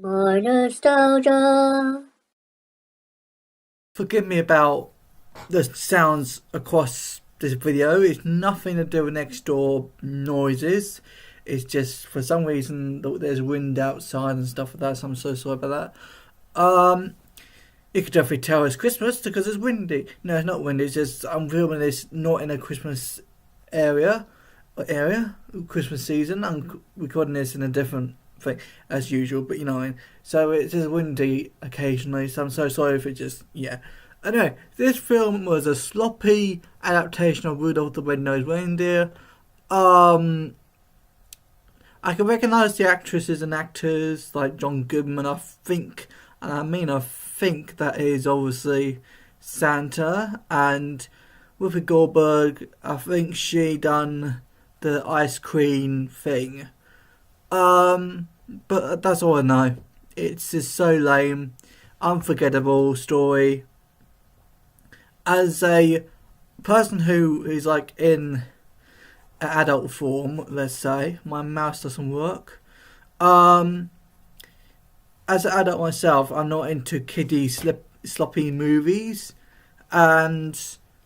More nostalgia. Forgive me about the sounds across this video. It's nothing to do with next door noises. It's just for some reason there's wind outside and stuff like that, so I'm so sorry about that. You could definitely tell it's Christmas because it's windy. No, it's not windy, it's just I'm filming this not in a Christmas area, Christmas season. I'm recording this in a different thing as usual, but you know what I mean. So it's just windy occasionally, so I'm so sorry if it just, yeah. Anyway, this film was a sloppy adaptation of Rudolph the Red-Nosed Reindeer. I can recognise the actresses and actors like John Goodman, I think, and I think that is obviously Santa, and Whoopi Goldberg, I think she done the ice cream thing. But that's all I know. It's just so lame, unforgettable story. As a person who is like in adult form, let's say, my mouse doesn't work. As an adult myself, I'm not into kiddie sloppy movies, and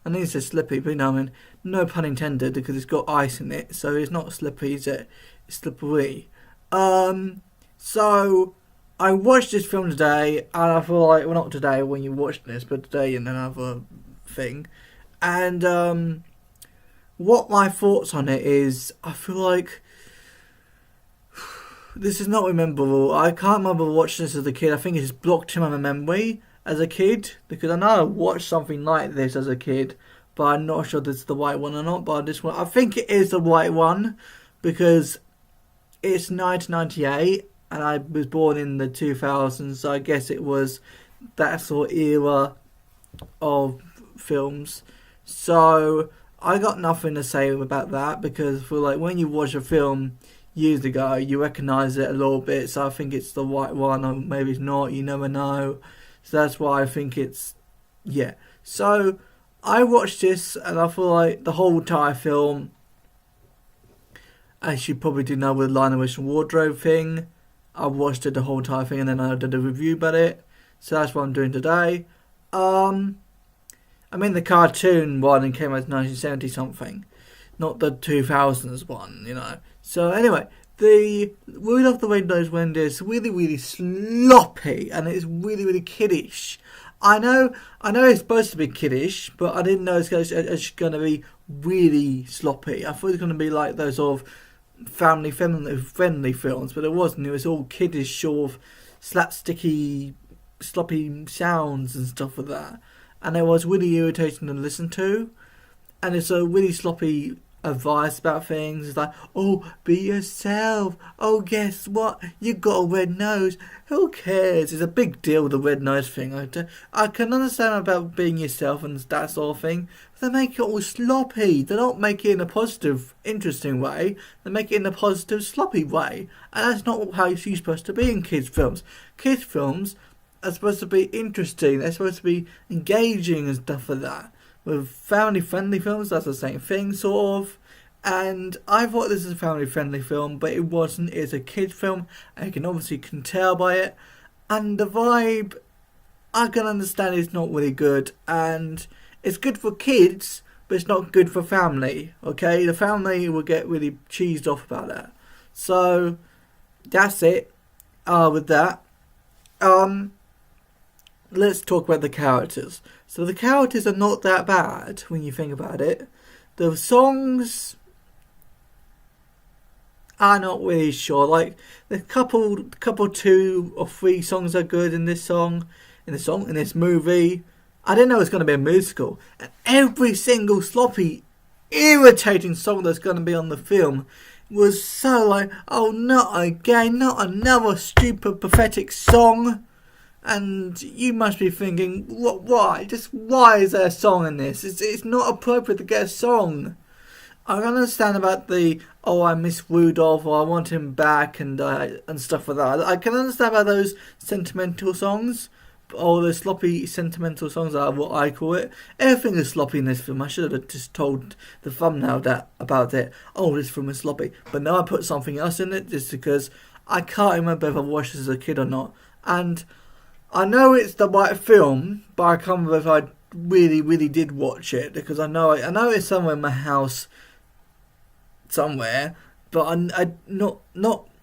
I need to say slippy, but you know, I mean, no pun intended because it's got ice in it, so it's not slippy, is it? It's slippery. So I watched this film today, and I feel like, well, not today when you watched this, but today in another thing, and what my thoughts on it is, I feel like this is not memorable. I can't remember watching this as a kid. I think it's blocked in my memory as a kid, because I know I watched something like this as a kid, but I'm not sure this is the right one or not. But I think it is the right one, because it's 1998 and I was born in the 2000s, so I guess it was that sort of era of films. So I got nothing to say about that, because for like when you watch a film years ago, you recognise it a little bit, so I think it's the right one, or maybe it's not, you never know. So that's why I think it's, yeah. So I watched this and I feel like the whole entire film, as you probably do know with the Lionel Richie Wardrobe thing, I watched it the whole entire thing and then I did a review about it. So that's what I'm doing today. I mean the cartoon one came out in 1970 something, not the 2000s one, you know. So anyway, the Rudolph the Red-Nosed Reindeer is really, really sloppy, and it's really, really kiddish. I know it's supposed to be kiddish, but I didn't know it's going to be really sloppy. I thought it was going to be like those sort of family-friendly films, but it wasn't. It was all kiddish, sort of slapsticky, sloppy sounds and stuff like that. And it was really irritating to listen to. And it's a really sloppy advice about things. It's like, oh, be yourself. Oh, guess what? You got a red nose. Who cares? It's a big deal, the red nose thing. I can understand about being yourself and that sort of thing. But they make it all sloppy. They don't make it in a positive, interesting way. They make it in a positive, sloppy way. And that's not how you're supposed to be in kids' films. Kids' films are supposed to be interesting. They're supposed to be engaging and stuff like that. With family-friendly films, that's the same thing, sort of. And I thought this was a family-friendly film, but it wasn't. It's a kid film, and you can obviously tell by it. And the vibe, I can understand it's not really good. And it's good for kids, but it's not good for family, okay? The family will get really cheesed off about that. So, that's it with that. Let's talk about the characters. So the characters are not that bad when you think about it. The songs, I'm not really sure. Like the couple 2 or 3 songs are good in this movie. I didn't know it was going to be a musical. And every single sloppy, irritating song that's going to be on the film was so like, oh, not again, not another stupid, pathetic song. And you must be thinking, what? Why? Just why is there a song in this? It's not appropriate to get a song. I can understand about the, oh, I miss Rudolph, or I want him back, and stuff like that. I can understand about those sentimental songs, or the sloppy sentimental songs are what I call it. Everything is sloppy in this film. I should have just told the thumbnail about it. Oh, this film is sloppy. But now I put something else in it just because I can't remember if I watched this as a kid or not. And I know it's the right film, but I can't remember if I really did watch it, because I know it's somewhere in my house somewhere, but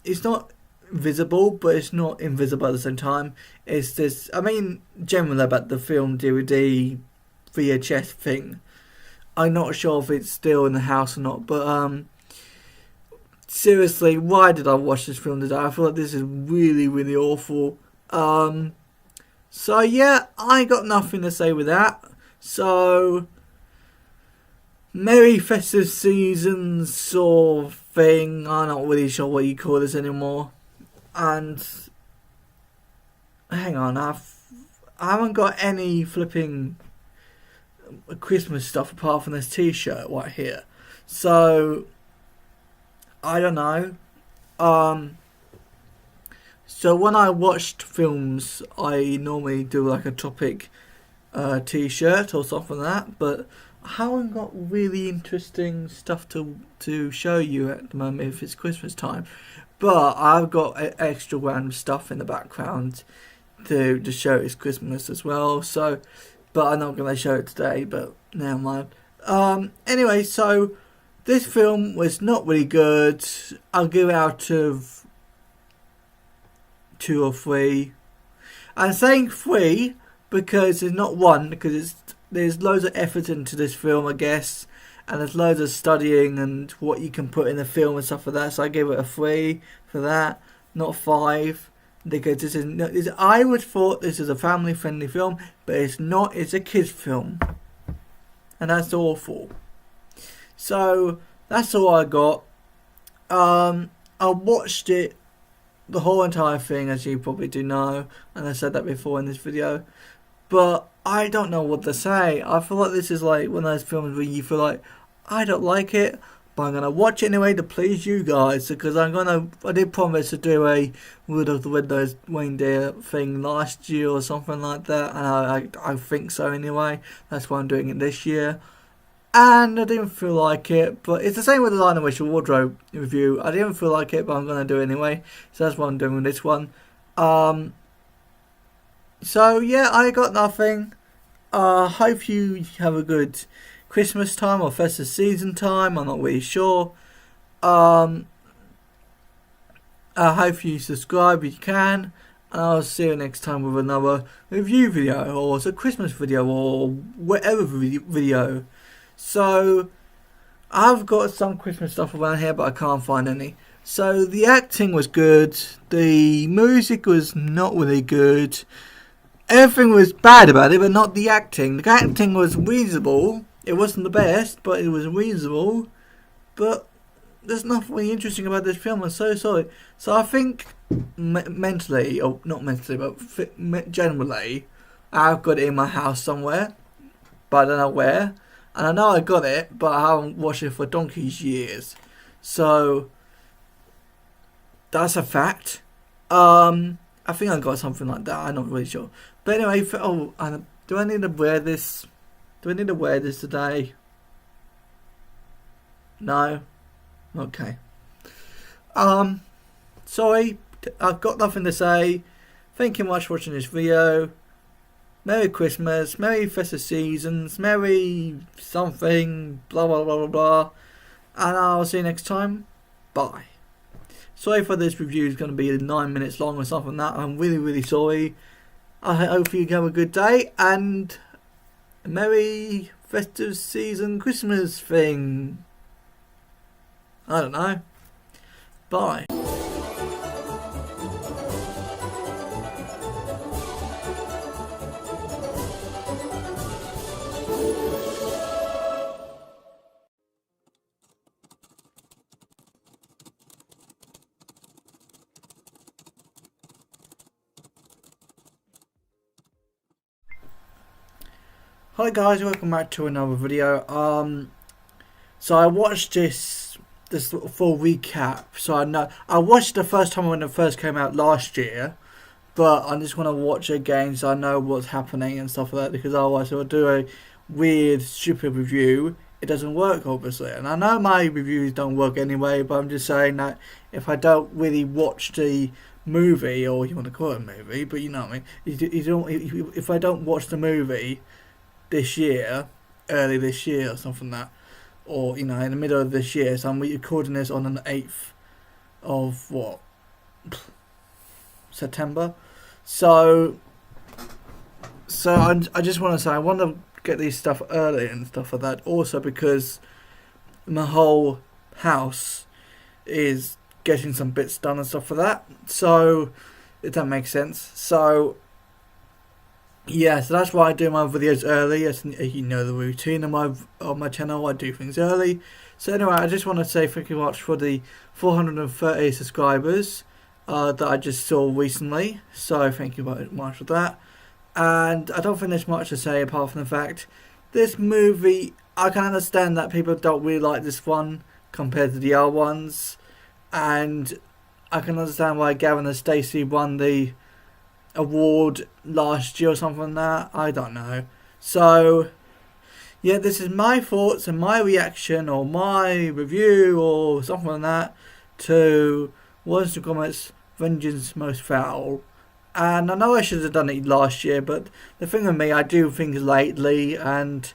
it's not visible, but it's not invisible at the same time. It's this, I mean, generally about the film DVD VHS thing. I'm not sure if it's still in the house or not, but seriously, why did I watch this film today? I feel like this is really awful. So yeah, I got nothing to say with that. So Merry Festive Season sort of thing. I'm not really sure what you call this anymore. And hang on, I haven't got any flipping Christmas stuff apart from this t-shirt right here. So I don't know. So when I watched films, I normally do like a topic t-shirt or something like that, but I haven't got really interesting stuff to show you at the moment if it's Christmas time. But I've got extra random stuff in the background to show it's Christmas as well. So, but I'm not going to show it today, but never mind. Anyway, so this film was not really good. I'll give it out of 2 or 3. I'm saying 3 because it's not 1, because there's loads of effort into this film, I guess, and there's loads of studying and what you can put in the film and stuff like that. So I gave it a 3 for that, not 5, because I would thought this is a family-friendly film, but it's not. It's a kids' film, and that's awful. So that's all I got. I watched it, the whole entire thing, as you probably do know, and I said that before in this video, but I don't know what to say. I feel like this is like one of those films where you feel like, I don't like it, but I'm going to watch it anyway to please you guys, because I did promise to do a Rudolph the Red-Nosed Reindeer thing last year or something like that, and I think so anyway. That's why I'm doing it this year. And I didn't feel like it, but it's the same with the Lion and Witch Wardrobe review. I didn't feel like it, but I'm going to do it anyway. So that's what I'm doing with this one. So yeah, I got nothing. Hope you have a good Christmas time or festive season time. I'm not really sure. I hope you subscribe if you can. And I'll see you next time with another review video, or it's a Christmas video, or whatever video. So I've got some Christmas stuff around here, but I can't find any. So the acting was good. The music was not really good. Everything was bad about it, but not the acting. The acting was reasonable. It wasn't the best, but it was reasonable. But there's nothing really interesting about this film. I'm so sorry. So I think mentally, or not mentally, but generally, I've got it in my house somewhere, but I don't know where. And I know I got it, but I haven't watched it for donkey's years. So that's a fact. I think I got something like that. I'm not really sure. But anyway, do I need to wear this? Do I need to wear this today? No. Okay. Sorry, I've got nothing to say. Thank you much for watching this video. Merry Christmas, Merry Festive Seasons, Merry something, blah blah blah blah blah. And I'll see you next time. Bye. Sorry for this review is going to be 9 minutes long or something like that. I'm really sorry. I hope you have a good day and a Merry Festive Season Christmas thing. I don't know. Bye. Hi guys, welcome back to another video. So I watched this full recap. So I watched the first time when it first came out last year, but I just want to watch it again so I know what's happening and stuff like that, because otherwise I'll do a weird, stupid review it doesn't work, obviously. And I know my reviews don't work anyway, but I'm just saying that if I don't really watch the movie, or you want to call it a movie, but you know what I mean, if I don't watch the movie this year, early this year or something like that, or in the middle of this year, so I'm recording this on the 8th of September. So I just want to say I want to get these stuff early and stuff like that. Also because my whole house is getting some bits done and stuff like that. So if that makes sense. So yeah, so that's why I do my videos early. As you know the routine on my channel, I do things early. So anyway, I just want to say thank you much for the 430 subscribers that I just saw recently. So thank you very much for that. And I don't think there's much to say apart from the fact this movie, I can understand that people don't really like this one compared to the other ones, and I can understand why Gavin and Stacey won the award last year or something like that. I don't know. So yeah, this is my thoughts and my reaction or my review or something like that to Wallace and Gromit's Vengeance Most Fowl. And I know I should have done it last year, but the thing with me, I do things lately, and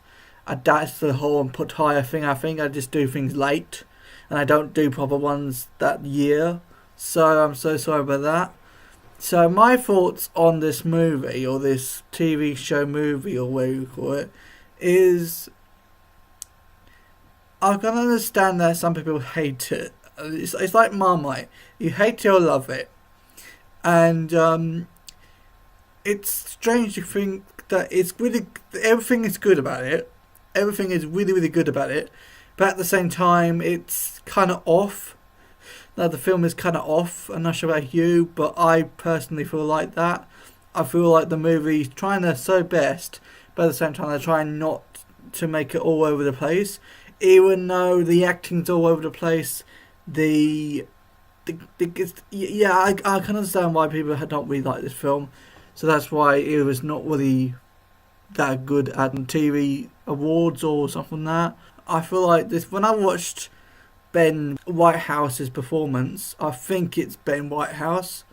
that's the whole and put higher thing. I think I just do things late, and I don't do proper ones that year. So I'm so sorry about that. So my thoughts on this movie, or this TV show movie, or whatever you call it, is I can understand that some people hate it. It's like Marmite. You hate it or love it. And it's strange to think that it's really, everything is good about it. Everything is really, really good about it. But at the same time, it's kind of off. Now, the film is kind of off. I'm not sure about you, but I personally feel like that. I feel like the movie's trying their so best, but at the same time, they're trying not to make it all over the place. Even though the acting's all over the place, I can understand why people don't really like this film. So that's why it was not really that good at TV awards or something like that. I feel like this, when I watched Ben Whitehouse's performance, I think it's Ben Whitehouse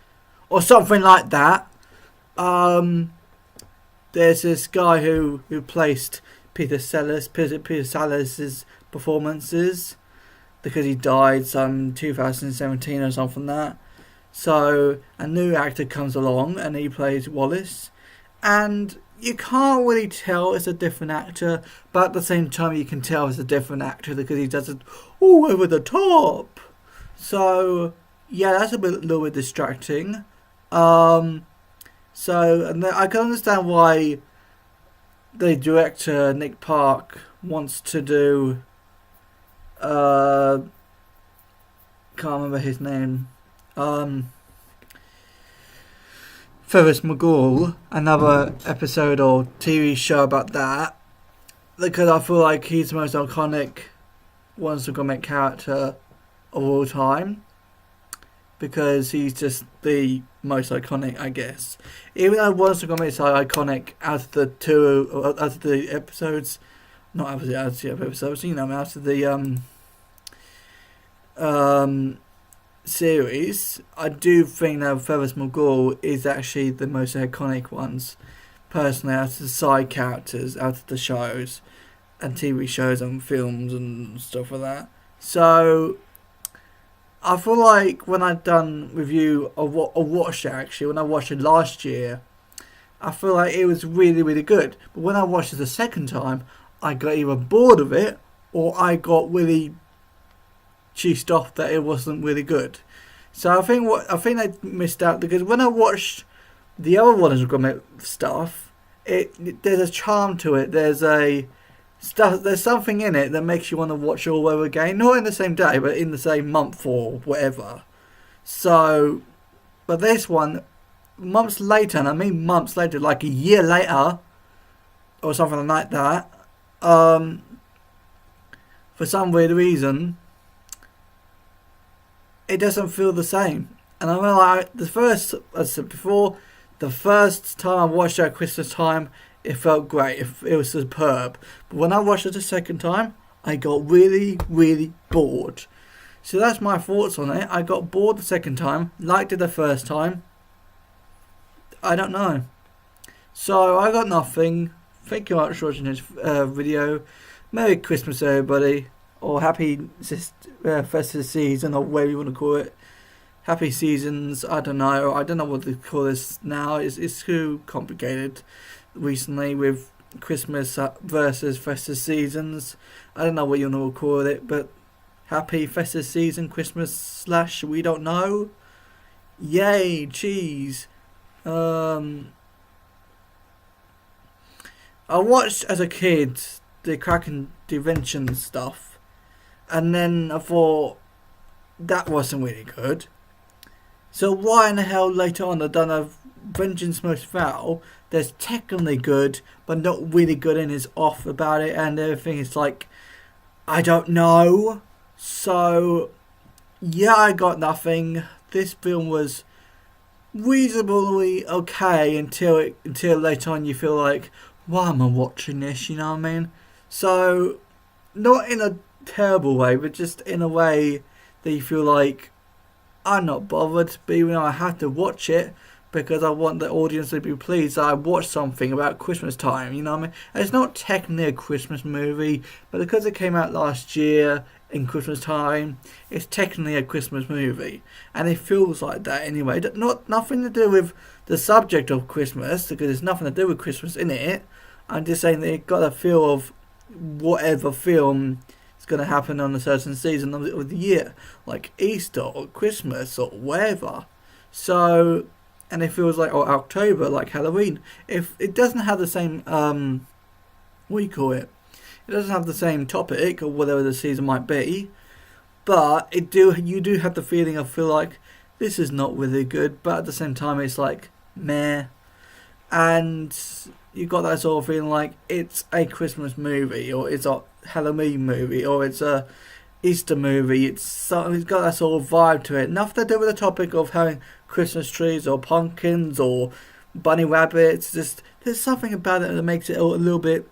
or something like that. There's this guy who replaced Peter Sellers's performances because he died some 2017 or something like that. So a new actor comes along and he plays Wallace, and you can't really tell it's a different actor, but at the same time you can tell it's a different actor because he does it all over the top. So yeah, that's little bit distracting. And I can understand why the director Nick Park wants to do. Can't remember his name. Ferris McGall, another episode or TV show about that, because I feel like he's the most iconic Wallace and Gromit character of all time, because he's just the most iconic, I guess. Even though Wallace and Gromit is iconic out of the episodes, not out of the episodes, out of the series, I do think that Ferris McGall is actually the most iconic ones, personally, out of the side characters, out of the shows and TV shows and films and stuff like that. So I feel like when I've done review of watched it, actually, when I watched it last year, I feel like it was really, really good. But when I watched it the second time, I got either bored of it or I got really cheesed off that it wasn't really good. So I think I missed out, because when I watched the other Wallace and Gromit stuff, there's a charm to it. There's something in it that makes you want to watch it all over again. Not in the same day, but in the same month or whatever. So, but this one, months later, and I mean months later, like a year later, or something like that, for some weird reason, it doesn't feel the same. And I mean, like, as I said before, the first time I watched it at Christmas time, it felt great. It was superb. But when I watched it the second time, I got really, really bored. So that's my thoughts on it. I got bored the second time, liked it the first time. I don't know. So I got nothing. Thank you much for watching this video. Merry Christmas everybody. Or happy festive season, or whatever you want to call it. Happy seasons, I don't know. I don't know what to call this now. It's too complicated recently with Christmas versus festive seasons. I don't know what you want to call it, but happy festive season, Christmas / we don't know. Yay, cheese. I watched as a kid the Kraken inventions stuff, and then I thought that wasn't really good. So why in the hell later on I've done a Vengeance Most Fowl that's technically good but not really good and is off about it and everything? It's like, I don't know. So yeah, I got nothing. This film was reasonably okay until later on you feel like, why am I watching this, you know what I mean? So not in a terrible way, but just in a way that you feel like, I'm not bothered, but even though I have to watch it because I want the audience to be pleased that I watched something about Christmas time, you know what I mean? And it's not technically a Christmas movie, but because it came out last year in Christmas time, it's technically a Christmas movie. And it feels like that anyway. Nothing to do with the subject of Christmas, because there's nothing to do with Christmas in it. I'm just saying that it got a feel of whatever film it's going to happen on a certain season of the year, like Easter or Christmas or whatever. So, and it feels like, or October, like Halloween. If it doesn't have the same, what do you call it? It doesn't have the same topic or whatever the season might be, but you do have the feeling of feel like this is not really good, but at the same time it's like meh, and you got that sort of feeling like it's a Christmas movie, or it's a Halloween movie, or it's a Easter movie. It's got that sort of vibe to it. Nothing to do with the topic of having Christmas trees or pumpkins or bunny rabbits. Just there's something about it that makes it a little bit,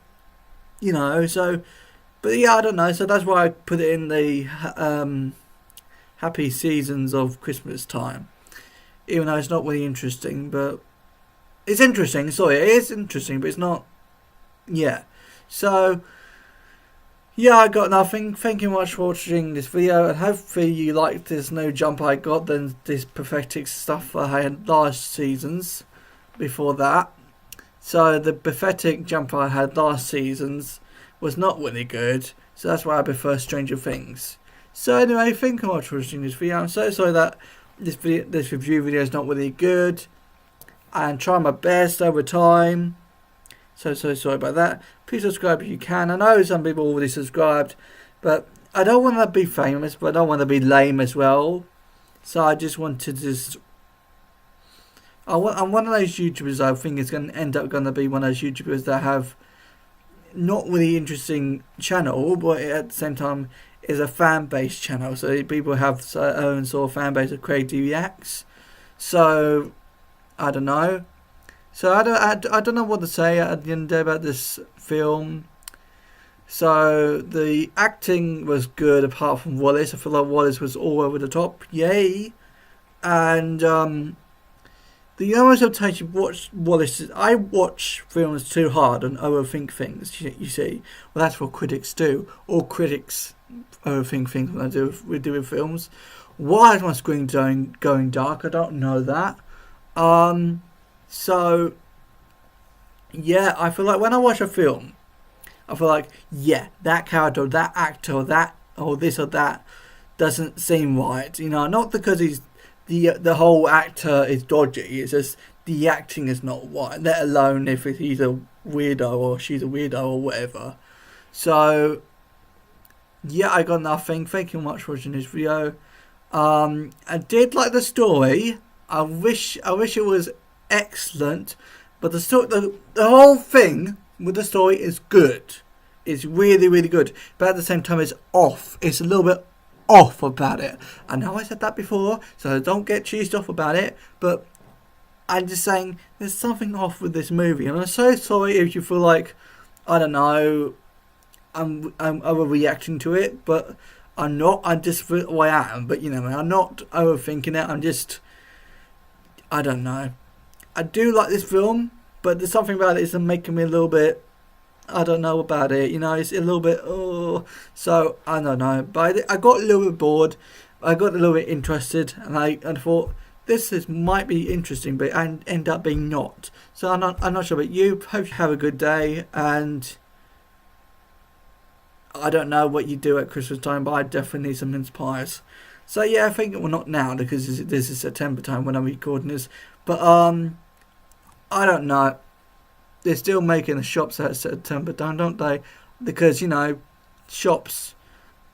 you know. So, but yeah, I don't know. So that's why I put it in the happy seasons of Christmas time, even though it's not really interesting, but. It's interesting, sorry, it is interesting, but it's not, yeah. So, yeah, I got nothing. Thank you much for watching this video, and hopefully you liked this new jump I got than this pathetic stuff I had last seasons before that. So, the pathetic jump I had last seasons was not really good, so that's why I prefer Stranger Things. So anyway, thank you much for watching this video. I'm so sorry that this review video is not really good. And try my best over time. So sorry about that. Please subscribe if you can. I know some people already subscribed, but I don't want to be famous, but I don't want to be lame as well. So I just want to I'm one of those YouTubers I think is going to end up going to be one of those YouTubers that have not really interesting channel, but at the same time is a fan base channel. So people have their own sort of fan base of creative reacts. So I don't know. So I don't know what to say at the end of the day about this film. So the acting was good apart from Wallace. I feel like Wallace was all over the top. Yay. And the most of the time you watch Wallace, I watch films too hard and overthink things, you see. Well, that's what critics do. All critics overthink things when we do with films. Why is my screen going dark? I don't know that. So yeah, I feel like when I watch a film, I feel like, yeah, that character, that actor, that or this or that doesn't seem right. You know, not because he's the whole actor is dodgy. It's just the acting is not right. Let alone if he's a weirdo or she's a weirdo or whatever. So yeah, I got nothing. Thank you much for watching this video. I did like the story. I wish it was excellent, but the whole thing with the story is good. It's really, really good, but at the same time it's off. It's a little bit off about it. I know I said that before, so don't get cheesed off about it, but I'm just saying there's something off with this movie, and I'm so sorry if you feel like, I don't know, I'm overreacting to it, but I'm not. I just I am, but I'm not overthinking it. I'm just, I don't know. I do like this film, but there's something about it that's making me a little bit, I don't know about it. It's a little bit, oh. So I don't know, but I got a little bit bored. I got a little bit interested, and I thought might be interesting, but and end up being not. So I'm not sure. But you hope you have a good day, and I don't know what you do at Christmas time, but I definitely need some mince pies. So yeah, I think not now because this is September time when I'm recording this. But I don't know. They're still making the shops at September time, don't they? Because shops.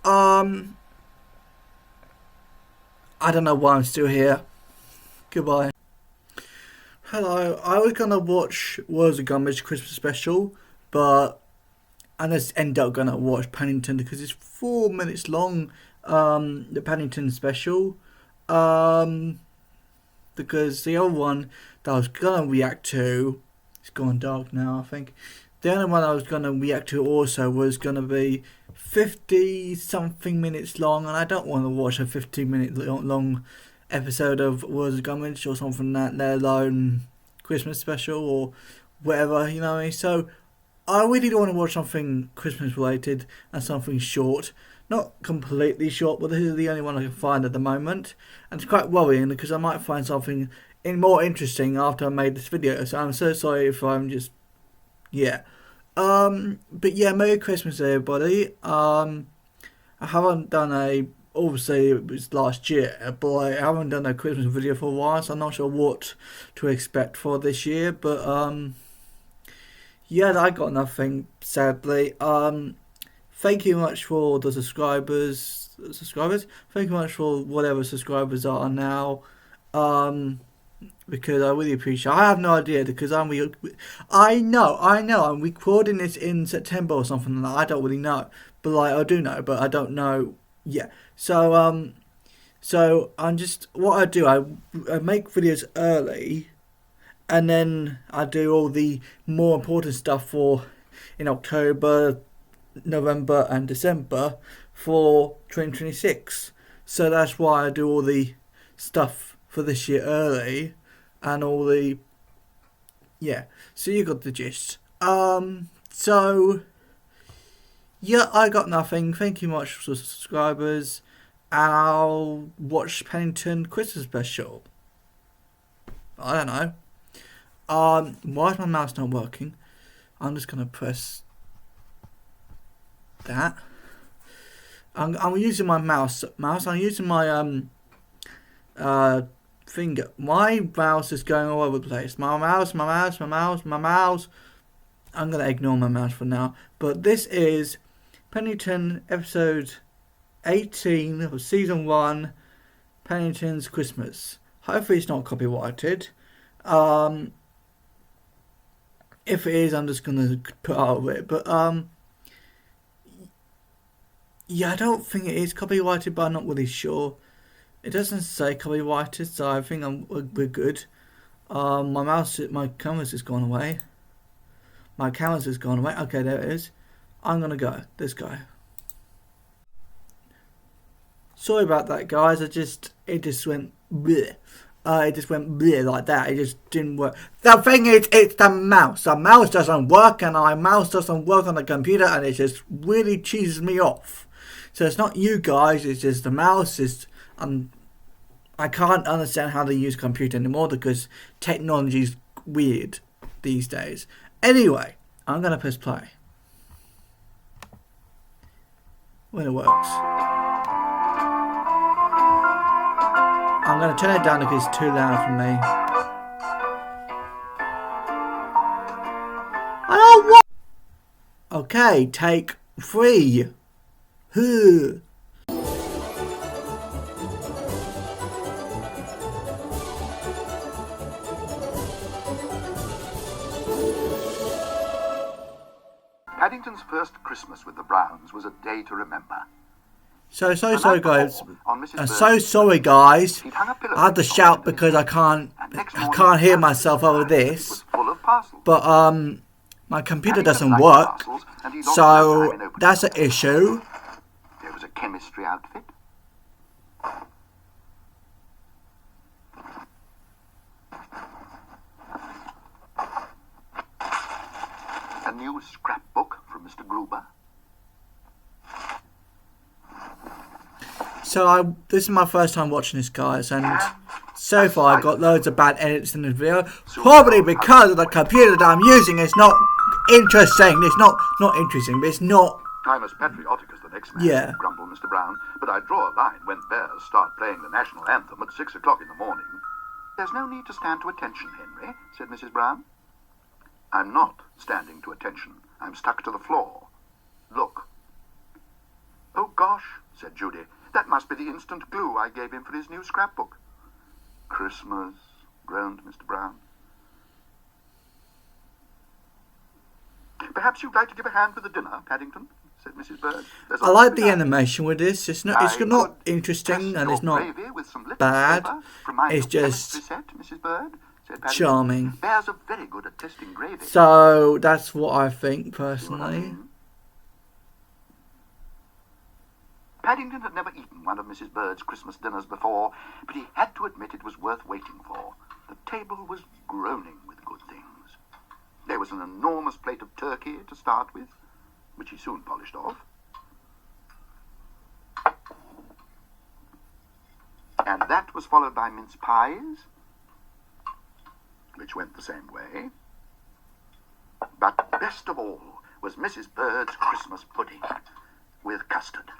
I don't know why I'm still here. Goodbye. Hello. I was gonna watch Wallace and Gromit Christmas special, but I just end up gonna watch Paddington because it's 4 minutes long. The Paddington special. Because the other one that I was gonna react to, it's gone dark now. I think the only one I was gonna react to also was gonna be 50 something minutes long, and I don't want to watch a 50-minute long episode of Wallace and Gromit or something that let alone Christmas special or whatever. You know what I mean? So I really do want to watch something Christmas related and something short. Not completely short, but this is the only one I can find at the moment. And it's quite worrying because I might find something more interesting after I made this video. So I'm so sorry if I'm just, yeah. But yeah, Merry Christmas everybody. I haven't done obviously it was last year, but I haven't done a Christmas video for a while, so I'm not sure what to expect for this year. But yeah, I got nothing, sadly. Thank you much for the subscribers. Thank you much for whatever subscribers are now. Because I really appreciate. I have no idea because I know I'm recording this in September or something like that. I don't really know, but I do know, but I don't know. Yeah. So I'm just what I do. I make videos early, and then I do all the more important stuff in October, November and December for 2026. So that's why I do all the stuff for this year early and all the so you got the gist. So yeah, I got nothing. Thank you much for subscribers, and I'll watch Paddington Christmas special. I don't know. Why is my mouse not working? I'm just gonna press that. I'm using my mouse. I'm using my finger. My mouse is going all over the place. My mouse. I'm gonna ignore my mouse for now. But this is Paddington episode 18 of season 1, Paddington's Christmas. Hopefully it's not copyrighted. If it is, I'm just gonna put out of it. But yeah, I don't think it is copyrighted, but I'm not really sure. It doesn't say copyrighted, so I think we're good. My canvas has gone away. Okay, there it is. I'm gonna go. This guy. Sorry about that, guys. It just went bleh. It just went bleh like that. It just didn't work. The thing is, it's the mouse. The mouse doesn't work, and my mouse doesn't work on the computer, and it just really cheeses me off. So it's not you guys. It's just the mouse. I can't understand how they use computer anymore because technology's weird these days. Anyway, I'm gonna press play when it works. I'm gonna turn it down because it's too loud for me. I don't want. Okay, take 3. Paddington's first Christmas with the Browns was a day to remember. So sorry guys. So sorry guys. I had to shout because I can't hear myself over this. Full of parcels. But My computer Paddington doesn't liked work, castles, and he lost no time so in opening that's an them. issue. There was a chemistry outfit. A new scrapbook from Mr. Gruber. So this is my first time watching this, guys, and so far I got loads of bad edits in the video, probably because of the computer that I'm using. It's not interesting. It's not interesting, but it's not. I'm as patriotic as the next man, Yeah. grumbled Mr. Brown, but I draw a line when bears start playing the national anthem at 6 o'clock in the morning. There's no need to stand to attention, Henry, said Mrs. Brown. I'm not standing to attention. I'm stuck to the floor. Look. Oh, gosh, said Judy. That must be the instant glue I gave him for his new scrapbook. Christmas, groaned Mr. Brown. Perhaps you'd like to give a hand with the dinner, Paddington, said Mrs. Bird. I like the animation with this. It's not interesting and it's not bad. It's just Mrs. Bird, said Paddington. charming. Bears are very good at testing gravy. So that's what I think personally. Paddington had never eaten one of Mrs. Bird's Christmas dinners before, but he had to admit it was worth waiting for. The table was groaning with good things. There was an enormous plate of turkey to start with, which he soon polished off. And that was followed by mince pies, which went the same way. But best of all was Mrs. Bird's Christmas pudding with custard.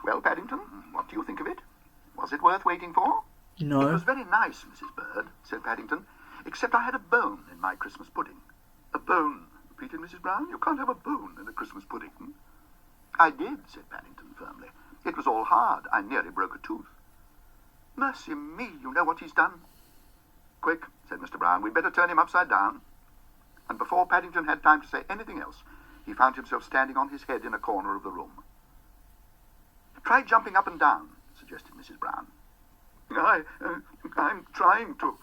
Well, Paddington, what do you think of it? Was it worth waiting for? No. It was very nice, Mrs. Bird, said Paddington, except I had a bone in my Christmas pudding. A bone, repeated Mrs. Brown. You can't have a bone in a Christmas pudding. I did, said Paddington firmly. It was all hard. I nearly broke a tooth. Mercy me, you know what he's done. Quick, said Mr. Brown, we'd better turn him upside down. And before Paddington had time to say anything else, he found himself standing on his head in a corner of the room. Try jumping up and down, suggested Mrs. Brown. I'm trying to,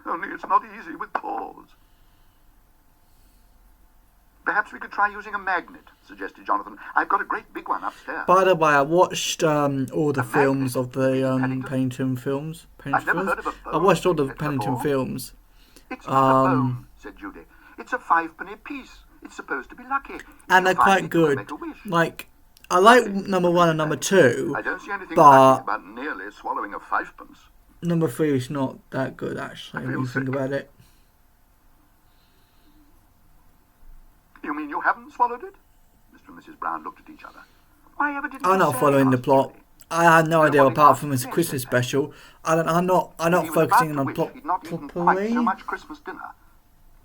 only it's not easy with paws. Perhaps we could try using a magnet, suggested Jonathan. I've got a great big one upstairs. By the way, I watched all the films of the Paddington films. I've never heard of a bone I watched all the magnet Paddington before. films. It's not a bone, said Judy. It's a 5-penny piece. It's supposed to be lucky. And they're You'll find quite it, you'll good. make a wish. Like, I like number 1 and number 2, I don't see anything but lucky about nearly swallowing a 5-pence. number 3 is not that good actually when you think about it. You mean you haven't swallowed it? Mr. and Mrs. Brown looked at each other. Why ever didn't I'm you not say, following the asked plot. Judy. I had no idea Nobody apart asked from this me, Christmas said Paddington. special. I'm not He was focusing about on to plot wish he'd not eaten quite properly. so much Christmas dinner.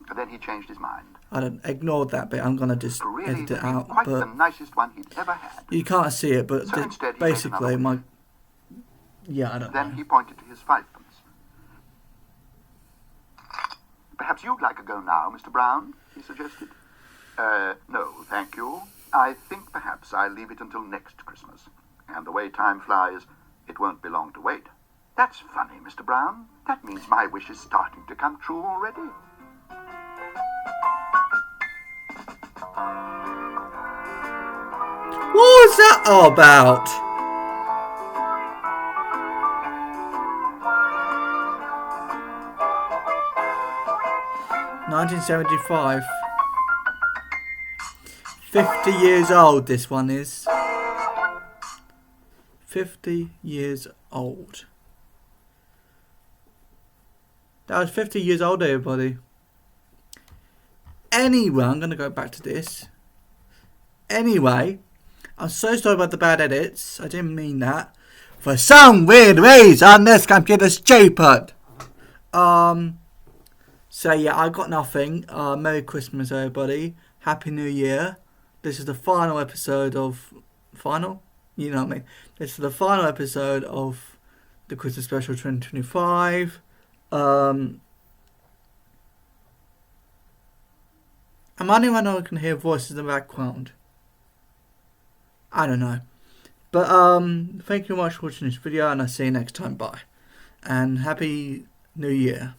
But then he changed his mind. I don't ignore that bit. I'm gonna just Really, edit it it'd been out. quite the But nicest one he'd ever had. you can't see it. But So instead he made basically, another I don't Then know. he pointed to his 5-pence. Perhaps you'd like a go now, Mr. Brown, he suggested. No, thank you. I think perhaps I'll leave it until next Christmas. And the way time flies, it won't be long to wait. That's funny, Mr. Brown. That means my wish is starting to come true already. What was that all about? (1975). 50 years old this one is. 50 years old. That was 50 years old, everybody. Anyway, I'm going to go back to this. Anyway, I'm so sorry about the bad edits. I didn't mean that. For some weird reason, this computer's stupid. So yeah, I got nothing. Merry Christmas, everybody. Happy New Year. This is the final episode of... Final? You know what I mean. This is the final episode of the Christmas Special 2025. Am I the only one who can hear voices in the background? I don't know. But thank you very much for watching this video, and I'll see you next time. Bye. And Happy New Year.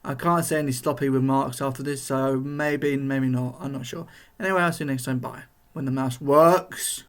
I can't say any sloppy remarks after this, so maybe not. I'm not sure. Anyway, I'll see you next time. Bye. When the mouse works.